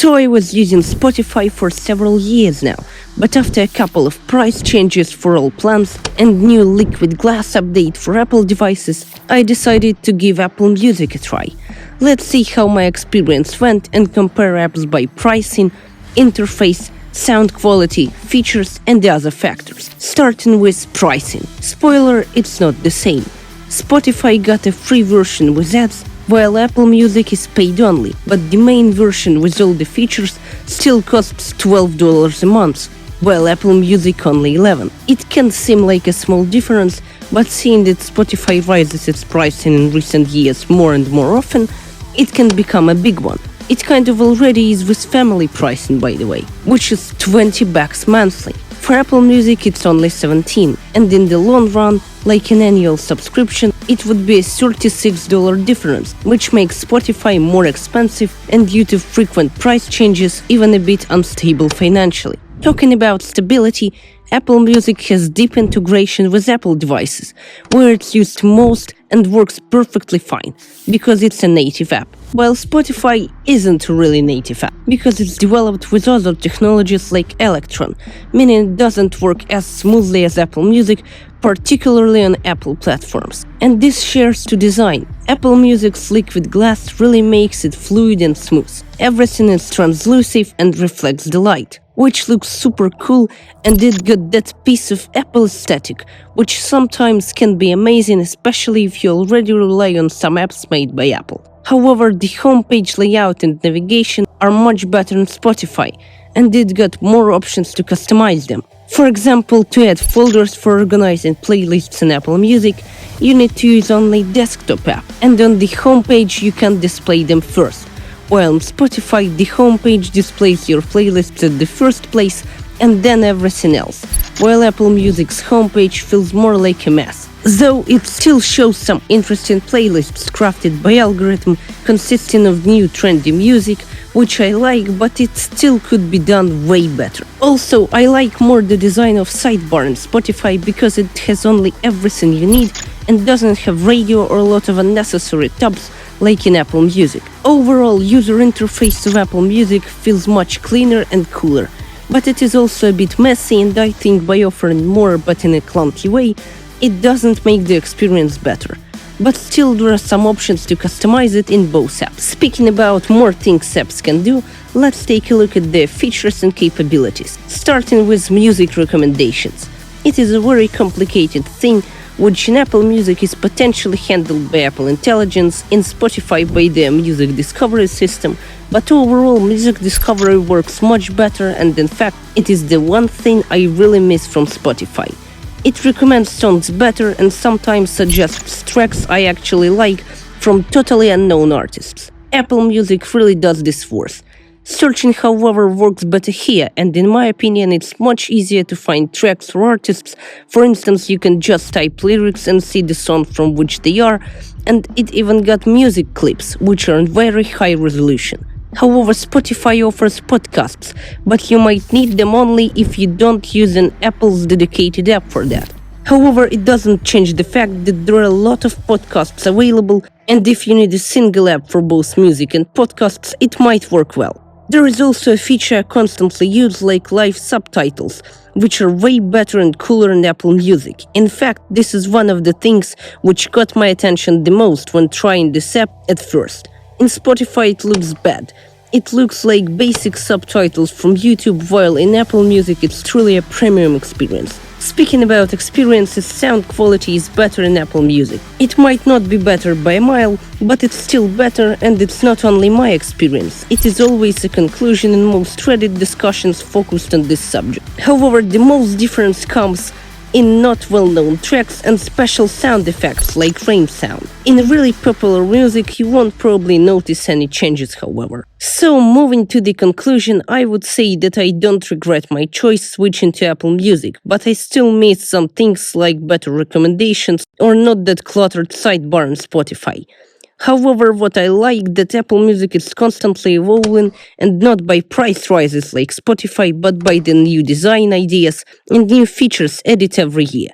So I was using Spotify for several years now, but after a couple of price changes for all plans and new liquid glass update for Apple devices, I decided to give Apple Music a try. Let's see how my experience went and compare apps by pricing, interface, sound quality, features and the other factors. Starting with pricing. Spoiler, it's not the same. Spotify got a free version with ads, while Apple Music is paid only, but the main version with all the features still costs $12 a month, while Apple Music only $11. It can seem like a small difference, but seeing that Spotify rises its pricing in recent years more and more often, it can become a big one. It kind of already is with family pricing, by the way, which is $20 monthly. For Apple Music it's only $17, and in the long run, like an annual subscription, it would be a $36 difference, which makes Spotify more expensive and due to frequent price changes, even a bit unstable financially. Talking about stability, Apple Music has deep integration with Apple devices, where it's used most and works perfectly fine, because it's a native app. While Spotify isn't a really native app, because it's developed with other technologies like Electron, meaning it doesn't work as smoothly as Apple Music, particularly on Apple platforms. And this shares to design. Apple Music's liquid glass really makes it fluid and smooth. Everything is translucent and reflects the light, which looks super cool, and it got that piece of Apple aesthetic, which sometimes can be amazing, especially if you already rely on some apps made by Apple. However, the homepage layout and navigation are much better on Spotify, and it got more options to customize them. For example, to add folders for organizing playlists in Apple Music, you need to use only desktop app, and on the homepage you can display them first. While on Spotify, the homepage displays your playlists at the first place and then everything else, while Apple Music's homepage feels more like a mess. Though it still shows some interesting playlists crafted by algorithm consisting of new trendy music, which I like, but it still could be done way better. Also, I like more the design of sidebar in Spotify because it has only everything you need and doesn't have radio or a lot of unnecessary tabs like in Apple Music. Overall, user interface of Apple Music feels much cleaner and cooler, but it is also a bit messy, and I think by offering more but in a clunky way, it doesn't make the experience better. But still, there are some options to customize it in both apps. Speaking about more things apps can do, let's take a look at their features and capabilities, starting with music recommendations. It is a very complicated thing, which in Apple Music is potentially handled by Apple Intelligence, in Spotify by their music discovery system, but overall music discovery works much better, and in fact it is the one thing I really miss from Spotify. It recommends songs better and sometimes suggests tracks I actually like from totally unknown artists. Apple Music really does this worse. Searching, however, works better here, and in my opinion it's much easier to find tracks or artists. For instance, you can just type lyrics and see the song from which they are, and it even got music clips, which are in very high resolution. However, Spotify offers podcasts, but you might need them only if you don't use an Apple's dedicated app for that. However, it doesn't change the fact that there are a lot of podcasts available, and if you need a single app for both music and podcasts, it might work well. There is also a feature I constantly use like live subtitles, which are way better and cooler in Apple Music. In fact, this is one of the things which got my attention the most when trying this app at first. In Spotify it looks bad. It looks like basic subtitles from YouTube, while in Apple Music it's truly a premium experience. Speaking about experiences, sound quality is better in Apple Music. It might not be better by a mile, but it's still better, and it's not only my experience. It is always a conclusion in most Reddit discussions focused on this subject. However, the most difference comes in not well-known tracks and special sound effects like rain sound. In really popular music, you won't probably notice any changes, however. So, moving to the conclusion, I would say that I don't regret my choice switching to Apple Music, but I still miss some things like better recommendations or not that cluttered sidebar on Spotify. However, what I like that Apple Music is constantly evolving, and not by price rises like Spotify, but by the new design ideas and new features added every year.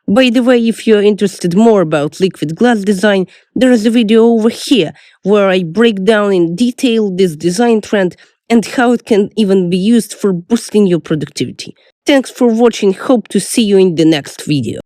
By the way, if you're interested more about liquid glass design, there is a video over here where I break down in detail this design trend and how it can even be used for boosting your productivity. Thanks for watching, hope to see you in the next video.